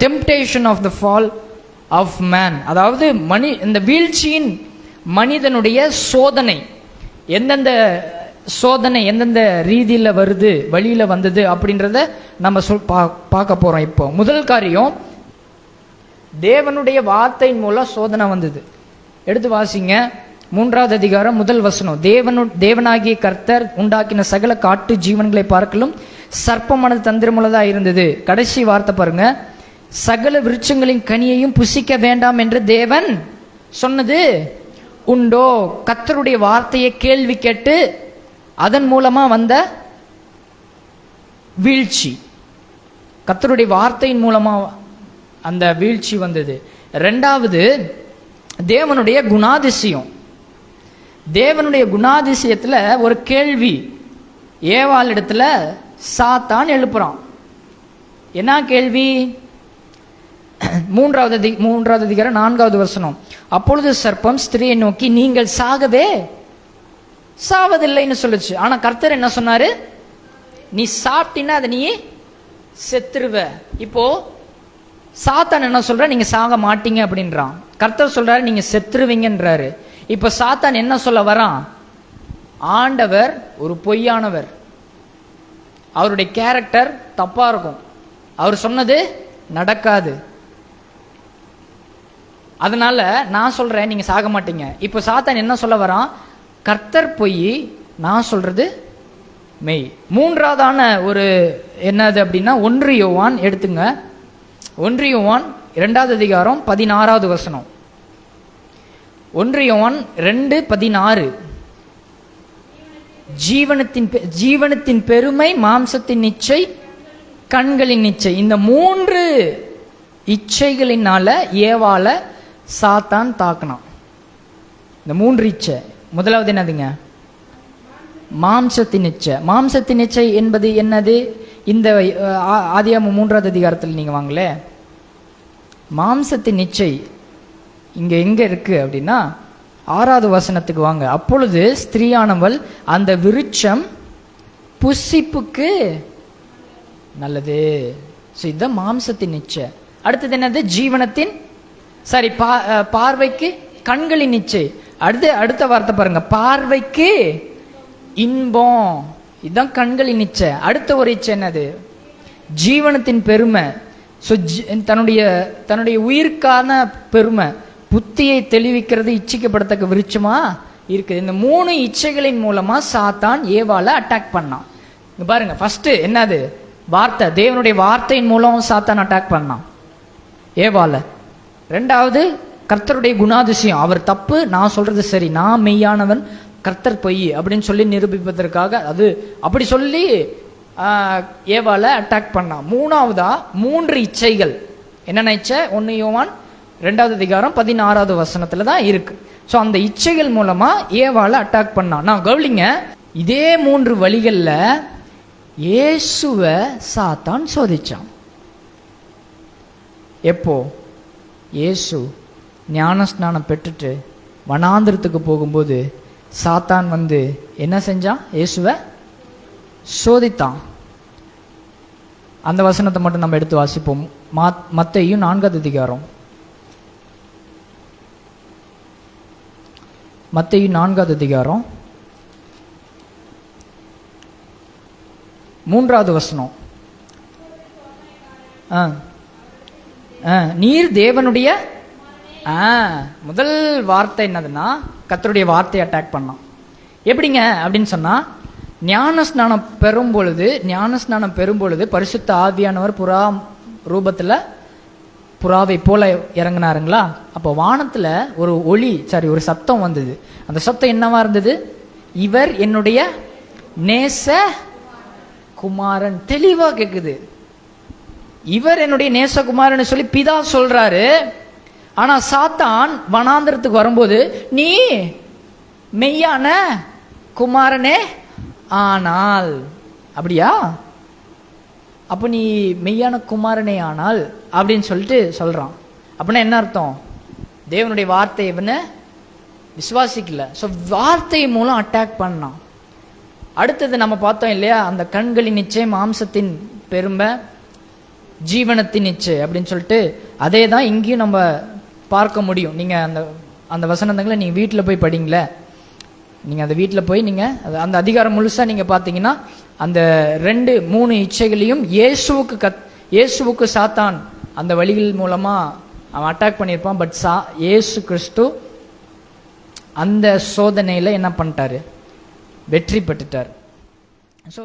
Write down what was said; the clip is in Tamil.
Temptation of the fall of man, அதாவது இந்த வீழ்ச்சியின் மனிதனுடைய சோதனை எந்தெந்த சோதனை எந்தெந்த ரீதியில் வருது, வழியில் வந்தது அப்படின்றத நம்ம பார்க்க போகிறோம். இப்போ முதல் காரியம், தேவனுடைய வார்த்தையின் மூலம் சோதனை வந்தது. எடுத்து வாசிங்க 3வது அதிகாரம் 1 வசனம். தேவனாகிய கர்த்தர் உண்டாக்கின சகல காட்டு ஜீவன்களை பார்க்கலும் சர்ப்பமானது தந்திரமுள்ளதா இருந்தது. கடைசி வார்த்தை பாருங்க, சகல விருட்சங்களின் கனியையும் புசிக்க வேண்டாம் என்று தேவன் சொன்னது உண்டோ? கர்த்தருடைய வார்த்தையை கேள்வி கேட்டு அதன் மூலமா வந்த வீழ்ச்சி, கர்த்தருடைய வார்த்தையின் மூலமா அந்த வீழ்ச்சி வந்தது. 2வது, தேவனுடைய குணாதிசயம். தேவனுடைய குணாதிசயத்துல ஒரு கேள்வி ஏவாள் இடத்துல சாத்தான் எழுப்புறான். என்ன கேள்வி? 3வது அதிகாரம் 4வது வசனம். அப்பொழுது சர்ப்பம் ஸ்திரியை நோக்கி, நீங்கள் சாகவே சாவதில்லைன்னு சொல்லுச்சு. ஆனா கர்த்தர் என்ன சொன்னாரு? நீ சாப்பிட்டீன்னா அதை நீ செத்துருவ. இப்போ சாத்தான் என்ன சொல்ற? நீங்க சாக மாட்டீங்க அப்படின்றான். கர்த்தர் சொல்றாரு நீங்க செத்துருவீங்கன்றாரு. இப்ப சாத்தான் என்ன சொல்ல வரான்? ஆண்டவர் ஒரு பொய்யானவர், அவருடைய கேரக்டர் தப்பா இருக்கும், அவர் சொன்னது நடக்காது, அதனால நான் சொல்றேன் நீங்க சாக மாட்டீங்க. இப்போ சாத்தான் என்ன சொல்ல வரான்? கர்த்தர் பொய், நான் சொல்றது மெய். 3வதான ஒரு என்னது அப்படின்னா 1 யோவான் எடுத்துங்க. 1 யோவான் 2வது அதிகாரம் 16வது வசனம். 1 யோவான் 2:16. ஜீவனத்தின் பெருமை, மாம்சத்தின் இச்சை, கண்களின் இச்சை, இந்த 3 இச்சைகளினால ஏவாள சாத்தான் தாக்கினான். இந்த 3 இச்சை. முதலாவது என்னதுங்க? மாம்சத்தின் இச்சை. மாம்சத்தின் இச்சை என்பது என்னது? இந்த ஆதியாகமம் 3வது அதிகாரத்தில் நீங்க வாங்களே, மாம்சத்தின் இச்சை இங்க எங்க இருக்கு அப்படின்னா 6வது வசனத்துக்கு வாங்க. அப்பொழுது ஸ்திரீயானவள் அந்த விருட்சம் புசிப்புக்கு நல்லது. இதுதான் மாம்சத்தின் இச்சை. அடுத்தது என்னது? ஜீவனத்தின் பார்வைக்கு கண்களின் இச்சை. அடுத்த வார்த்தை பாருங்க, பார்வைக்கு இன்பம், இதுதான் கண்களின் இச்சை. அடுத்த ஒரு இச்சை என்னது? ஜீவனத்தின் பெருமை. தன்னுடைய உயிர்க்கான பெருமை, புத்தியை தெளிவிக்கிறது, இச்சிக்கப்படத்தக்க விருட்சமா இருக்குது. இந்த 3 இச்சைகளின் மூலமா சாத்தான் ஏவாளை அட்டாக் பண்ணான். இங்க பாருங்க, ஃபர்ஸ்ட் என்னது? வார்த்தை. தேவனுடைய வார்த்தையின் மூலம் சாத்தான் அட்டாக் பண்ணான் ஏவாளை. 2வது, கர்த்தருடைய குணாதிசயம், அவர் தப்பு, நான் சொல்றது சரி, நான் மெய்யானவன், கர்த்தர் பொய் அப்படின்னு சொல்லி நிரூபிப்பதற்காக அது அப்படி சொல்லி ஏவாளை அட்டாக் பண்ணான். 3வதா 3 இச்சைகள். என்னென்ன இச்சை? 1 யோவான் 2வது அதிகாரம் 16வது வசனத்துல தான் இருக்கு. ஸோ அந்த இச்சைகள் மூலமா ஏவாளை அட்டாக் பண்ணான். நான் கவனிங்க, இதே 3 வழிகள்ல இயேசுவை சாத்தான் சோதிச்சான். எப்போ? இயேசு ஞானஸ்நானம் பெற்றுட்டு வனாந்திரத்துக்கு போகும்போது சாத்தான் வந்து என்ன செஞ்சான்? இயேசுவை சோதித்தான். அந்த வசனத்தை மட்டும் நம்ம எடுத்து வாசிப்போம். மத்தேயு 4வது அதிகாரம். மத்தேயு 4வது அதிகாரம் 3வது வசனம். நீர் தேவனுடைய முதல் வார்த்தை என்னதுன்னா கர்த்தருடைய வார்த்தையை அட்டாக் பண்ணான். எப்படிங்க அப்படின்னு சொன்னா, ஞானஸ்நானம் பெறும் பொழுது பரிசுத்த ஆவியானவர் புறா ரூபத்துல புறாவை போல இறங்கினாருங்களா? அப்போ வானத்துல ஒரு சத்தம் வந்தது. அந்த சத்தம் என்னவா இருந்தது? இவர் என்னுடைய நேச குமாரன். தெளிவா கேக்குது. இவர் என்னுடைய நேசகுமாரன் சொல்லி பிதா சொல்றாரு. ஆனா சாத்தான் வனாந்திரத்துக்கு வரும்போது, நீ மெய்யான குமாரனே ஆனால், அப்படியா? அப்ப நீ மெய்யான குமாரனே ஆனால் அப்படின்னு சொல்லிட்டு சொல்றான். அப்படின்னா என்ன அர்த்தம்? தேவனுடைய வார்த்தை இவனை விசுவாசிக்கல. ஸோ வார்த்தை மூலம் அட்டாக் பண்ணான். அடுத்தது நம்ம பார்த்தோம் இல்லையா, அந்த கண்களின் நிச்சயம், மாம்சத்தின் பெருமை, ஜீவனத்தின் இச்சை அப்படின்னு சொல்லிட்டு அதே தான் இங்கேயும் நம்ம பார்க்க முடியும். நீங்கள் அந்த வசனங்களை நீங்கள் வீட்டில் போய் படிங்களே, நீங்கள் அந்த வீட்டில் போய் நீங்கள் அந்த அதிகாரம் முழுசாக நீங்கள் பார்த்தீங்கன்னா அந்த 2-3 இச்சைகளையும் இயேசுவுக்கு சாத்தான் அந்த வழிகள் மூலமாக அவன் அட்டாக் பண்ணியிருப்பான். பட் இயேசு கிறிஸ்து அந்த சோதனையில் என்ன பண்ணிட்டாரு? வெற்றி பெற்றுட்டார். ஸோ